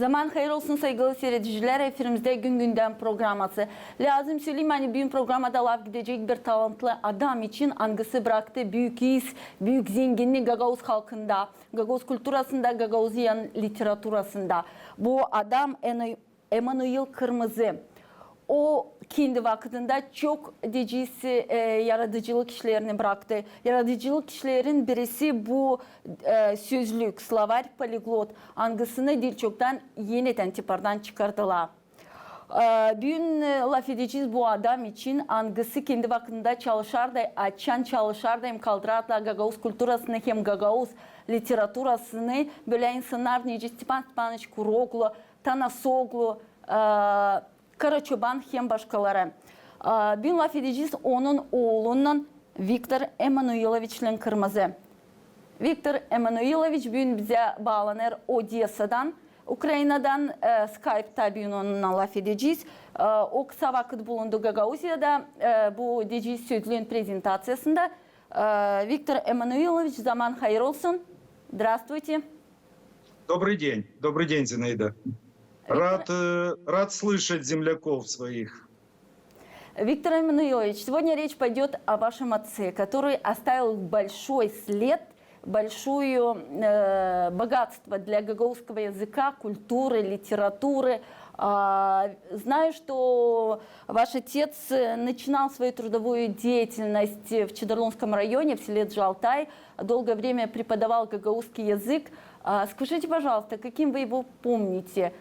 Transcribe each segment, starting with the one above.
Zaman hayır olsun saygılı seyirciler. Efirimizde gün gündem programması. Lazım söyleyeyim hani bir programda laf gidecek bir talantlı adam için angısı bıraktı. Büyük iz, büyük zenginlik Gagavuz halkında, Gagavuz kültürasında, Gagavuziyan literaturasında. Bu adam Emanuel Kırmızı. O kendi vaktinde çok diyeceğiz yaratıcılık işlerini bıraktı. Yaratıcılık işlerin birisi bu sözlük, slavar, poliglot angısını dil çoktan yeniden tipardan çıkardılar. Bugün laf edeceğiz bu adam için angısı kendi vaktinde çalışardı, açan çalışardı hem kaldıratla Gagavuz kültürasını hem Gagavuz literaturasını böyle insanlar nece Stepan Stepanoviç Kuroglu, Tanasoglu, Karaçoban hem başkaları. Bugün laf edeceğiz onun oğlunun Viktor Emanuiloviç'le Kırmızı. Viktor Emanuiloviç bugün bize bağlanır Odessa'dan. Ukrayna'dan Skype'ta bugün onunla laf edeceğiz. O kısa vakit bulundu Gagavuzya'da bu diyeceğiz sözlüğün prezentasyasında. Viktor Emanuiloviç zaman hayır olsun. Здравствуйте. Добрый день, Зинаида. Рад слышать земляков своих. Виктор Эммануилович, сегодня речь пойдет о вашем отце, который оставил большой след, большое богатство для гагаузского языка, культуры, литературы. Знаю, что ваш отец начинал свою трудовую деятельность в Чедерлонском районе, в селе Джалтай, долгое время преподавал гагаузский язык. Скажите, пожалуйста, каким вы его помните?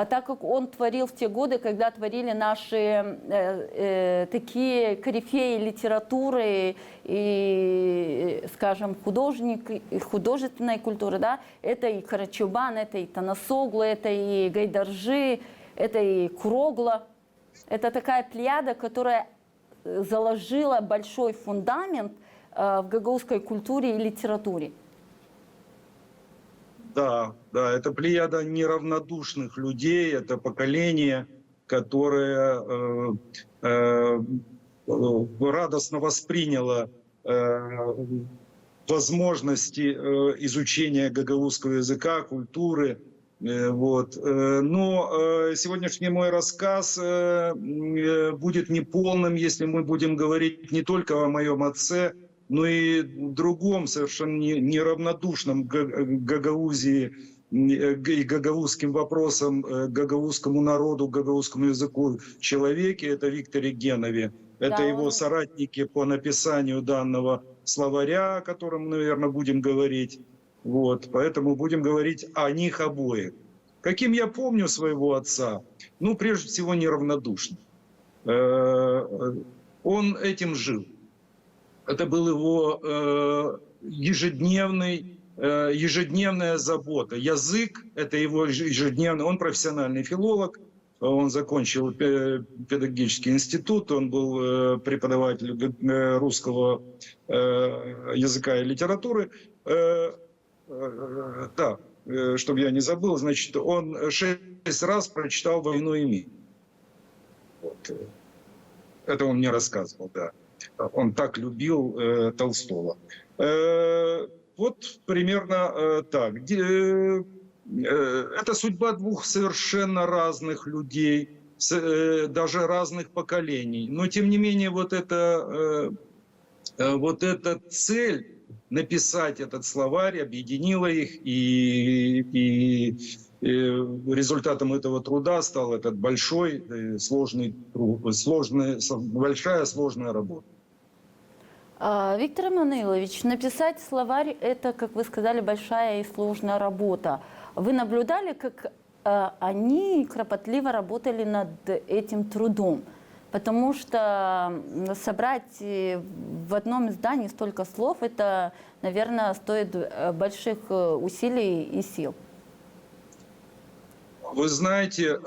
Так как он творил в те годы, когда творили наши такие корифеи литературы и, скажем, художественной культуры, да, это и Карачубан, это и Танасоглу, это и Гайдаржи, это и Курогла. Это такая плеяда, которая заложила большой фундамент в гагаузской культуре и литературе. Да, это плеяда неравнодушных людей, это поколение, которое радостно восприняло возможности изучения гагаузского языка, культуры. Вот. Но сегодняшний мой рассказ будет неполным, если мы будем говорить не только о моем отце, но и другом совершенно неравнодушном Гагаузии и гагаузским вопросам, гагаузскому народу, гагаузскому языку человеке, это Викторе Генове. Это его соратники по написанию данного словаря, о котором, наверное, будем говорить. Вот, поэтому будем говорить о них обоих. Каким я помню своего отца? Ну, прежде всего, неравнодушным. Он этим жил. Это был его ежедневная забота. Язык – это его ежедневный. Он профессиональный филолог, он закончил педагогический институт, он был преподавателем русского языка и литературы. Да, чтобы я не забыл, значит, он 6 раз прочитал «Войну и мир». Вот. Это он мне рассказывал, да. Он так любил Толстого. Вот примерно так. Это судьба двух совершенно разных людей, даже разных поколений. Но тем не менее вот эта цель написать этот словарь большая их, и результатом этого труда стал этот большой, сложный труд, большая сложная работа. Виктор Эммануилович, написать словарь – это, как вы сказали, большая и сложная работа. Вы наблюдали, как они кропотливо работали над этим трудом? Потому что собрать в одном издании столько слов – это, наверное, стоит больших усилий и сил. Вы знаете,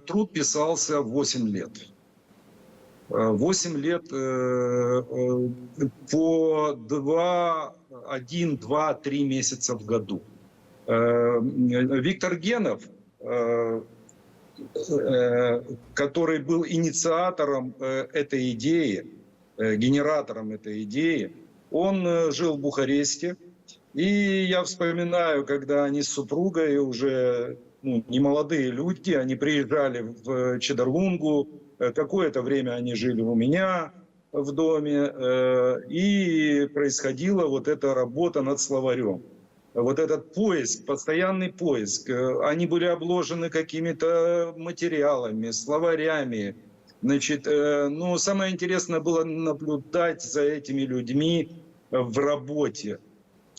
труд писался 8 лет. 8 лет по 1, 2, 3 месяца в году. Виктор Генов, который был инициатором этой идеи, генератором этой идеи, он жил в Бухаресте. И я вспоминаю, когда они с супругой уже ну, не молодые люди, они приезжали в Чедарлунгу, какое-то время они жили у меня в доме, и происходила вот эта работа над словарем. Вот этот поиск, постоянный поиск, они были обложены какими-то материалами, словарями. Значит, ну, самое интересное было наблюдать за этими людьми в работе.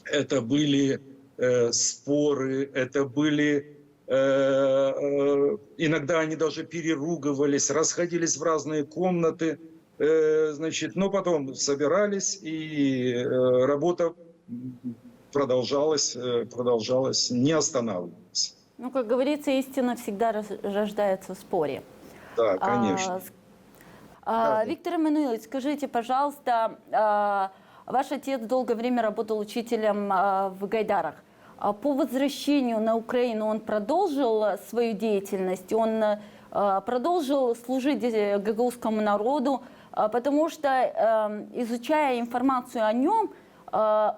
Это были споры, это были... иногда они даже переругивались, расходились в разные комнаты, значит, но потом собирались, и работа продолжалась, не останавливалась. Ну, как говорится, истина всегда рождается в споре. Да, конечно. Виктор Эммануилович, скажите, пожалуйста, ваш отец долгое время работал учителем в Гайдарах. По возвращению на Украину он продолжил свою деятельность, он продолжил служить гагаузскому народу, потому что, изучая информацию о нем,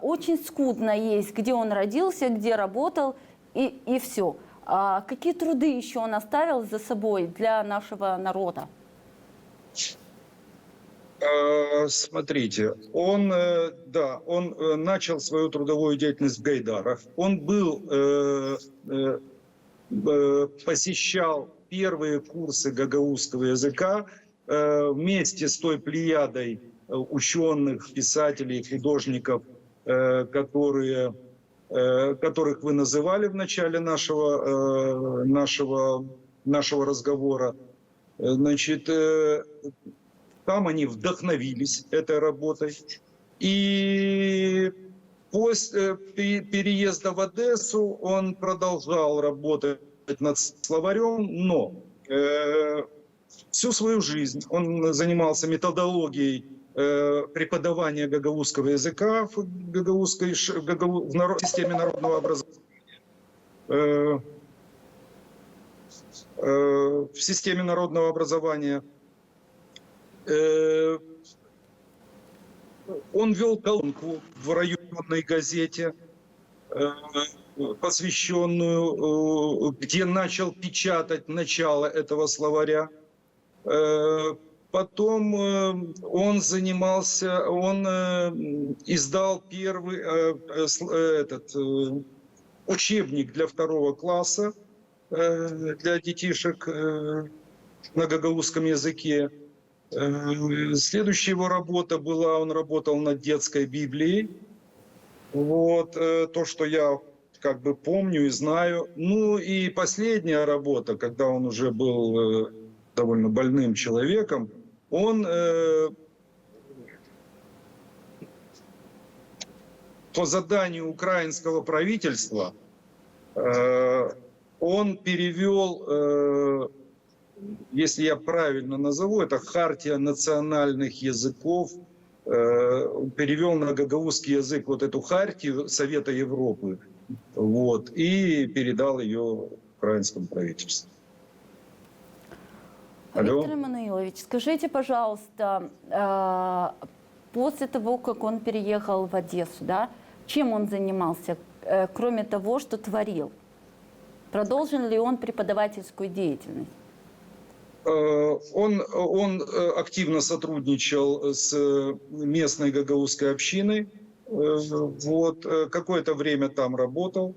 очень скудно есть, где он родился, где работал, и все. Какие труды еще он оставил за собой для нашего народа? Смотрите, он начал свою трудовую деятельность в Гайдарах. Он посещал первые курсы гагаузского языка вместе с той плеядой ученых, писателей, художников, которых вы называли в начале нашего разговора. Значит, там они вдохновились этой работой. И после переезда в Одессу он продолжал работать над словарем, но всю свою жизнь он занимался методологией преподавания гагаузского языка в системе народного образования. В системе народного образования. Он вел колонку в районной газете, посвященную, где начал печатать начало этого словаря. Потом он издал первый учебник для 2 класса для детишек на гагаузском языке. Следующая его работа была, он работал над детской Библией. Вот то, что я как бы помню и знаю. Ну и последняя работа, когда он уже был довольно больным человеком, он по заданию украинского правительства он перевел, если я правильно назову, это «Хартия национальных языков», перевел на гагаузский язык вот эту хартию Совета Европы, вот, и передал ее украинскому правительству. Алло? Виктор Эммануилович, скажите, пожалуйста, после того, как он переехал в Одессу, да, чем он занимался, кроме того, что творил? Продолжил ли он преподавательскую деятельность? Он активно сотрудничал с местной гагаузской общиной. Вот, какое-то время там работал.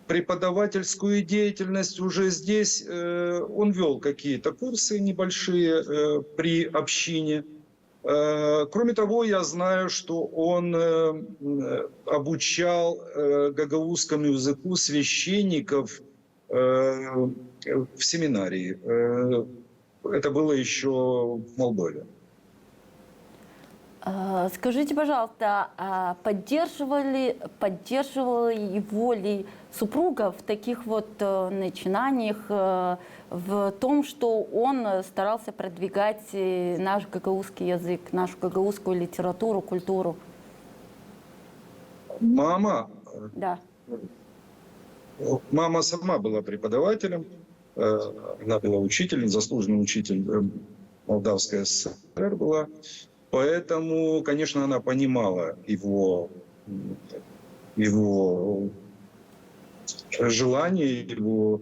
Преподавательскую деятельность уже здесь он вел какие-то курсы небольшие при общине. Кроме того, я знаю, что он обучал гагаузскому языку священников в семинарии. Это было еще в Молдове. Скажите, пожалуйста, поддерживала его ли супруга в таких вот начинаниях, в том, что он старался продвигать наш гагаузский язык, нашу гагаузскую литературу, культуру? Мама? Да. Мама сама была преподавателем, она была учителем, заслуженный учитель Молдавской ССР была. Поэтому, конечно, она понимала его желание его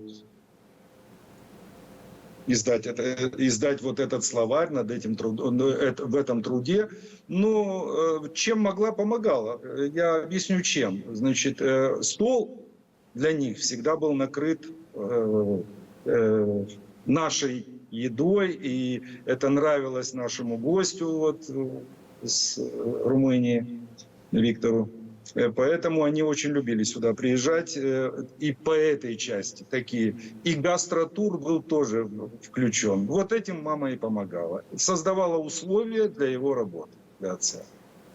издать вот этот словарь над этим в этом труде. Но чем могла, помогала. Я объясню, чем. Значит, стол для них всегда был накрыт нашей едой, и это нравилось нашему гостю вот, с Румынии, Виктору. Поэтому они очень любили сюда приезжать и по этой части такие. И гастротур был тоже включен. Вот этим мама и помогала. Создавала условия для его работы, для отца.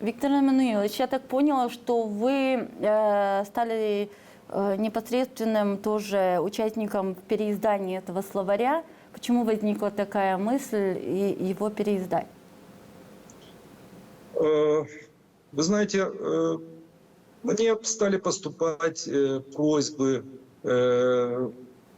Виктор Эммануилович, я так поняла, что вы стали непосредственным тоже участником в переиздании этого словаря. Почему возникла такая мысль его переиздать? Вы знаете, мне стали поступать просьбы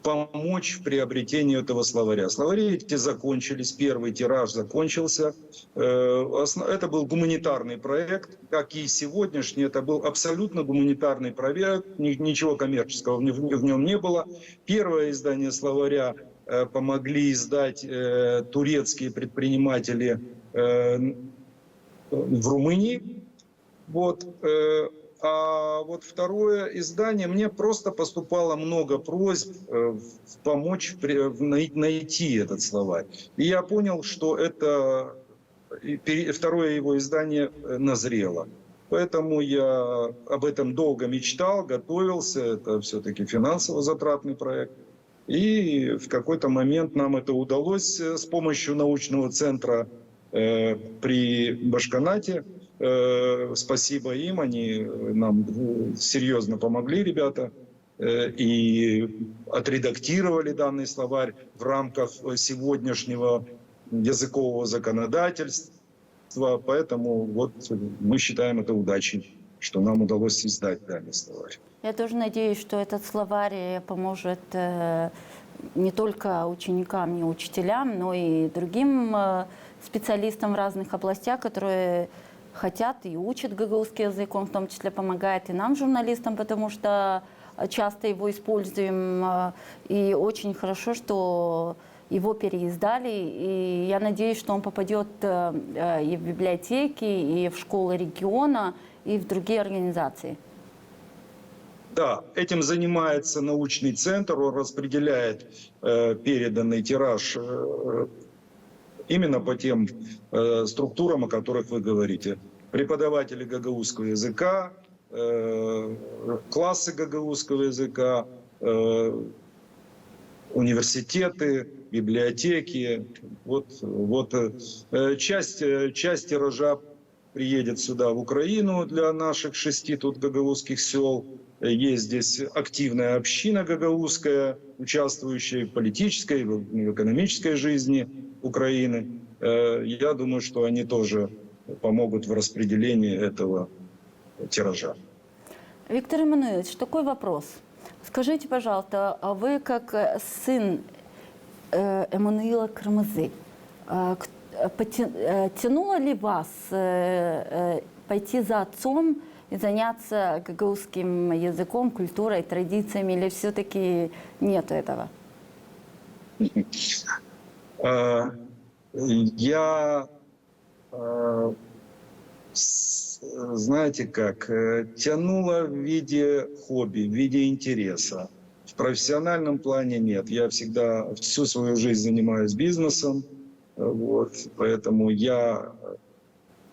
помочь в приобретении этого словаря. Словари эти закончились, первый тираж закончился. Это был гуманитарный проект, как и сегодняшний. Это был абсолютно гуманитарный проект, ничего коммерческого в нем не было. Первое издание словаря помогли издать турецкие предприниматели в Румынии. Вот. А вот второе издание, мне просто поступало много просьб помочь найти этот словарь. И я понял, что это второе его издание назрело. Поэтому я об этом долго мечтал, готовился. Это все-таки финансово затратный проект. И в какой-то момент нам это удалось с помощью научного центра при Башконате. Спасибо им, они нам серьезно помогли, ребята, и отредактировали данный словарь в рамках сегодняшнего языкового законодательства. Поэтому вот мы считаем это удачей, что нам удалось издать данный словарь. Я тоже надеюсь, что этот словарь поможет не только ученикам и учителям, но и другим специалистам в разных областях, которые хотят и учат гагаузский язык, он в том числе помогает и нам, журналистам, потому что часто его используем, и очень хорошо, что его переиздали, и я надеюсь, что он попадет и в библиотеки, и в школы региона, и в другие организации. Да, этим занимается научный центр, он распределяет переданный тираж именно по тем структурам, о которых вы говорите. Преподаватели гагаузского языка, классы гагаузского языка, университеты, библиотеки. Вот часть тиража приедет сюда, в Украину, для наших 6 тут гагаузских сел. Есть здесь активная община гагаузская, участвующая в политической, в экономической жизни Украины. Я думаю, что они тоже помогут в распределении этого тиража. Виктор Эммануилович, такой вопрос. Скажите, пожалуйста, а вы как сын Эммануила Кармазы, тянуло ли вас пойти за отцом и заняться гагаузским языком, культурой, традициями, или все-таки нет этого? Я, знаете как, тянуло в виде хобби, в виде интереса. В профессиональном плане нет. Я всю свою жизнь занимаюсь бизнесом, вот, поэтому я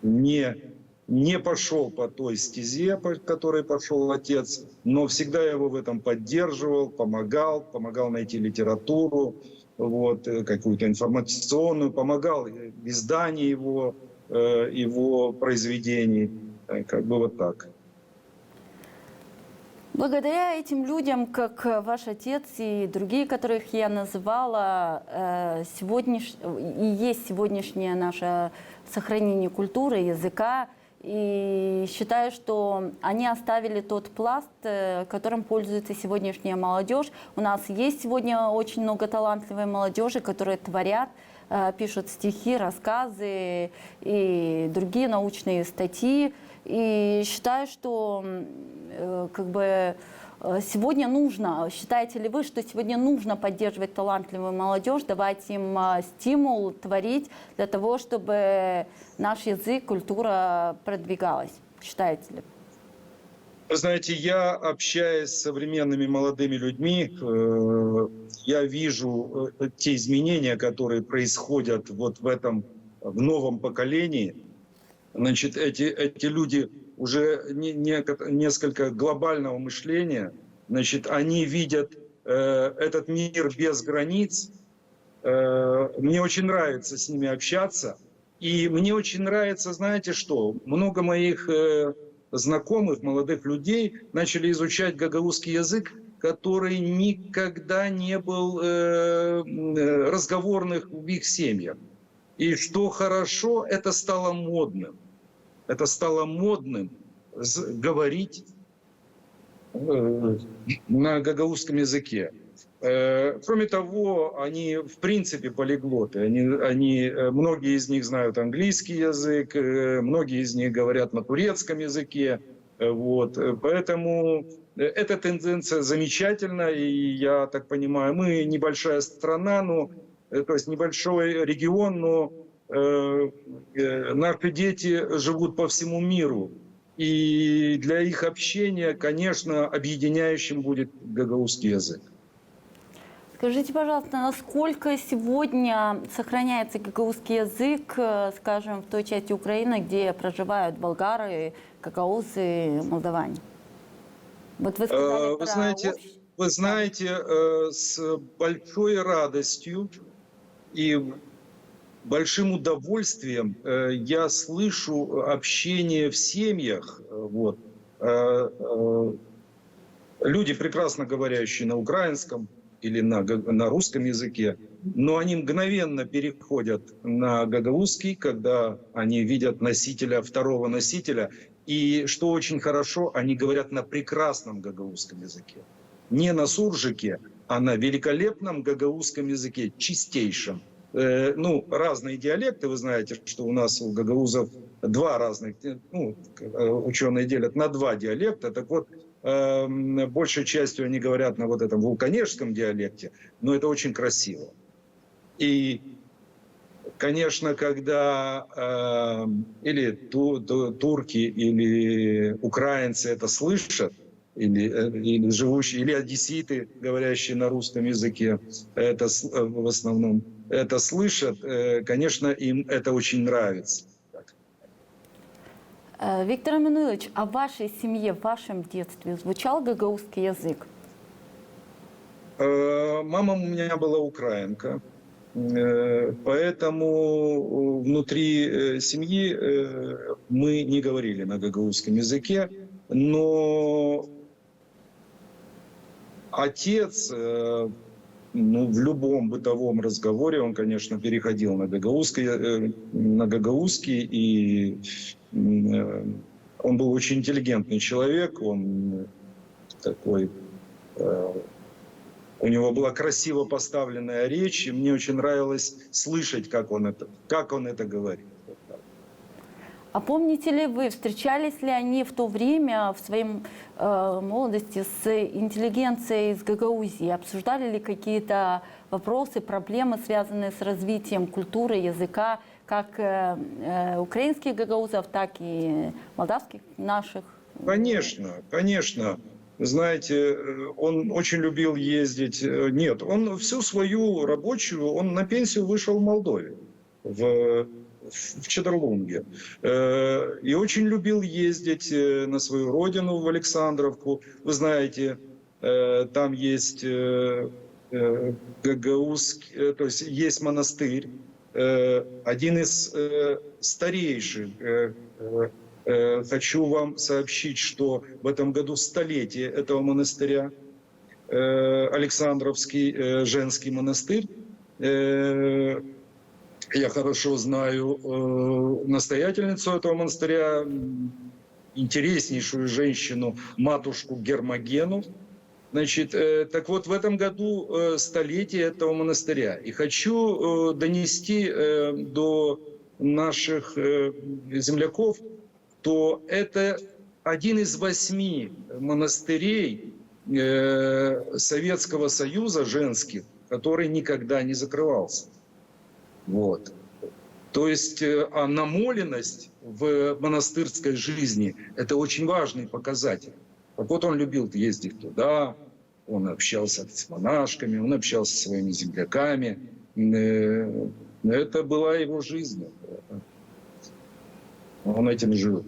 не пошел по той стезе, по которой пошел отец, но всегда его в этом поддерживал, помогал найти литературу, вот, какую-то информационную, помогал в издании его произведений, как бы вот так. Благодаря этим людям, как ваш отец и другие, которых я называла, и есть сегодняшнее наше сохранение культуры, языка. И считаю, что они оставили тот пласт, которым пользуется сегодняшняя молодежь. У нас есть сегодня очень много талантливой молодежи, которые творят, пишут стихи, рассказы и другие научные статьи. И считаю, что как бы Сегодня нужно, считаете ли вы, что сегодня нужно поддерживать талантливую молодежь, давать им стимул творить для того, чтобы наш язык, культура продвигалась? Считаете ли? Вы знаете, я общаюсь с современными молодыми людьми, я вижу те изменения, которые происходят вот в новом поколении. Значит, эти люди уже несколько глобального мышления, значит, они видят этот мир без границ. Мне очень нравится с ними общаться. И мне очень нравится, знаете что, много моих знакомых, молодых людей начали изучать гагаузский язык, который никогда не был разговорных в их семьях. И что хорошо, это стало модным. Это стало модным говорить на гагаузском языке. Кроме того, они в принципе полиглоты. Многие из них знают английский язык, многие из них говорят на турецком языке. Вот. Поэтому эта тенденция замечательна, и я так понимаю, мы небольшая страна, то есть небольшой регион, но наши дети живут по всему миру. И для их общения, конечно, объединяющим будет гагаузский язык. Скажите, пожалуйста, насколько сегодня сохраняется гагаузский язык, скажем, в той части Украины, где проживают болгары, гагаузы, молдаване? Вот вы сказали вы знаете, с большой радостью и большим удовольствием я слышу общение в семьях. Вот. Люди, прекрасно говорящие на украинском или на русском языке, но они мгновенно переходят на гагаузский, когда они видят носителя, второго носителя. И что очень хорошо, они говорят на прекрасном гагаузском языке. Не на суржике, а на великолепном гагаузском языке, чистейшем. Разные диалекты, вы знаете, что у нас у гагаузов два разных, ученые делят на два диалекта. Так вот, большей частью они говорят на вот этом вулканежском диалекте, но это очень красиво. И, конечно, когда или турки, или украинцы это слышат, или живущие, или одесситы, говорящие на русском языке, это в основном это слышат, конечно, им это очень нравится. Виктор Эммануилович, а в вашей семье, в вашем детстве звучал гагаузский язык? Мама у меня была украинка, поэтому внутри семьи мы не говорили на гагаузском языке, но отец, в любом бытовом разговоре, он, конечно, переходил на гагаузский, и он был очень интеллигентный человек, он такой, у него была красиво поставленная речь, и мне очень нравилось слышать, как он это говорит. А помните ли вы, встречались ли они в то время, в своей молодости, с интеллигенцией из Гагаузии? Обсуждали ли какие-то вопросы, проблемы, связанные с развитием культуры, языка, как украинских гагаузов, так и молдавских наших? Конечно, конечно. Знаете, он очень любил ездить. Нет, он всю свою рабочую, он на пенсию вышел в Молдове, в Чедерлунге. И очень любил ездить на свою родину, в Александровку. Вы знаете, там есть гагаузский, то есть есть монастырь, один из старейших. Хочу вам сообщить, что в этом году столетие этого монастыря, Александровский женский монастырь. Я хорошо знаю настоятельницу этого монастыря, интереснейшую женщину, матушку Гермогену. Значит, так вот, в этом году столетие этого монастыря. И хочу донести до наших земляков, то это один из 8 монастырей Советского Союза женских, который никогда не закрывался. Вот. То есть намоленность в монастырской жизни – это очень важный показатель. Вот он любил ездить туда, он общался с монашками, он общался со своими земляками. Это была его жизнь. Он этим жил.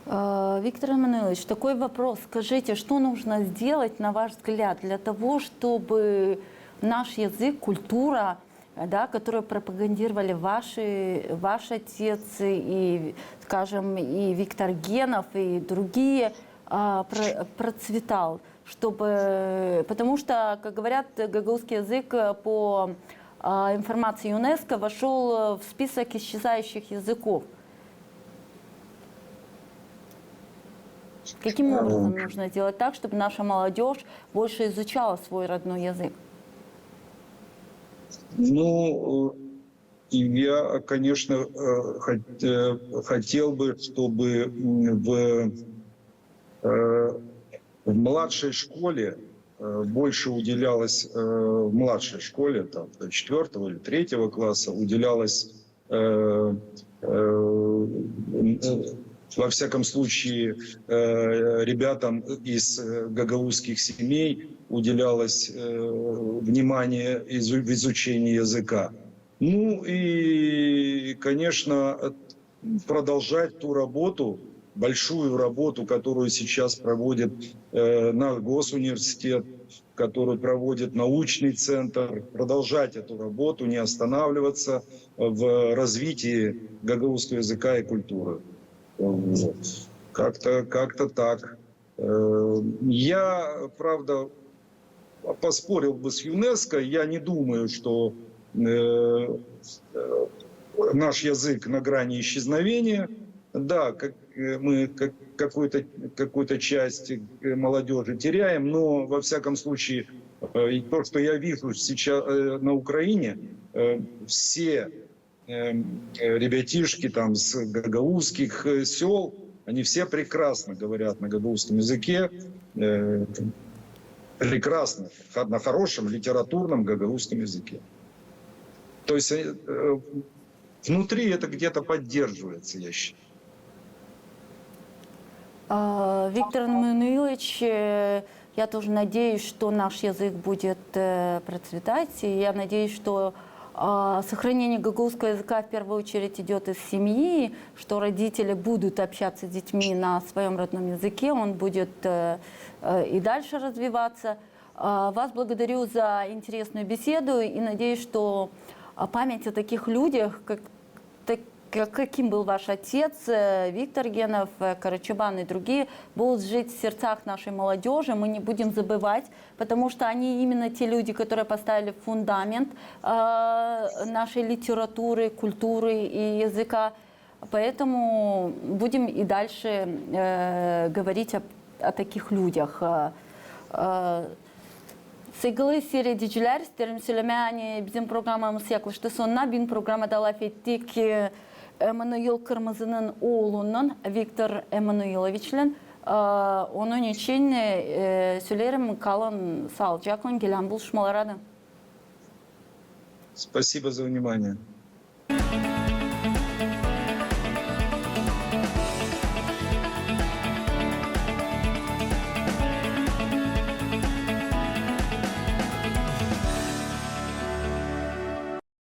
Виктор Эммануилович, такой вопрос. Скажите, что нужно сделать, на ваш взгляд, для того, чтобы наш язык, культура, да, которую пропагандировали ваш отец и, скажем, и Виктор Генов, и другие, процветал? Потому что, как говорят, гагаузский язык по информации ЮНЕСКО вошел в список исчезающих языков. Каким образом нужно сделать так, чтобы наша молодежь больше изучала свой родной язык? Ну, я, конечно, хотел бы, чтобы в младшей школе больше уделялось, в младшей школе, там, до 4 или 3 класса, уделялось, во всяком случае, ребятам из гагаузских семей уделялось внимание в изучении языка. Ну и, конечно, продолжать ту работу, большую работу, которую сейчас проводит наш госуниверситет, которую проводит научный центр, продолжать эту работу, не останавливаться в развитии гагаузского языка и культуры. Вот. Как-то так. Я, правда, поспорил бы с ЮНЕСКО. Я не думаю, что наш язык на грани исчезновения. Да, мы какую-то часть молодежи теряем, но во всяком случае то, что я вижу сейчас на Украине, все ребятишки там с гагаузских сел, они все прекрасно говорят на гагаузском языке, прекрасно, на хорошем литературном гагаузском языке. То есть внутри это где-то поддерживается, я считаю. Виктор Эммануилович, я тоже надеюсь, что наш язык будет процветать. И я надеюсь, что сохранение гагаузского языка в первую очередь идет из семьи, что родители будут общаться с детьми на своем родном языке, он будет и дальше развиваться. Вас благодарю за интересную беседу и надеюсь, что память о таких людях, каким был ваш отец, Виктор Генов, Карачабан и другие, будут жить в сердцах нашей молодежи. Мы не будем забывать, потому что они именно те люди, которые поставили фундамент нашей литературы, культуры и языка. Поэтому будем и дальше говорить о таких людях. Sevgili seyrediciler, isterim söylemeye bizim programımız yaklaştı sonuna. Bin programda laf ettik Emmanuil Kırmızı'nın oğlunun Viktor Emmanuilovich'le. Onun için söylerim kalın sağlıcakla gelen buluşmalara da. Спасибо за внимание.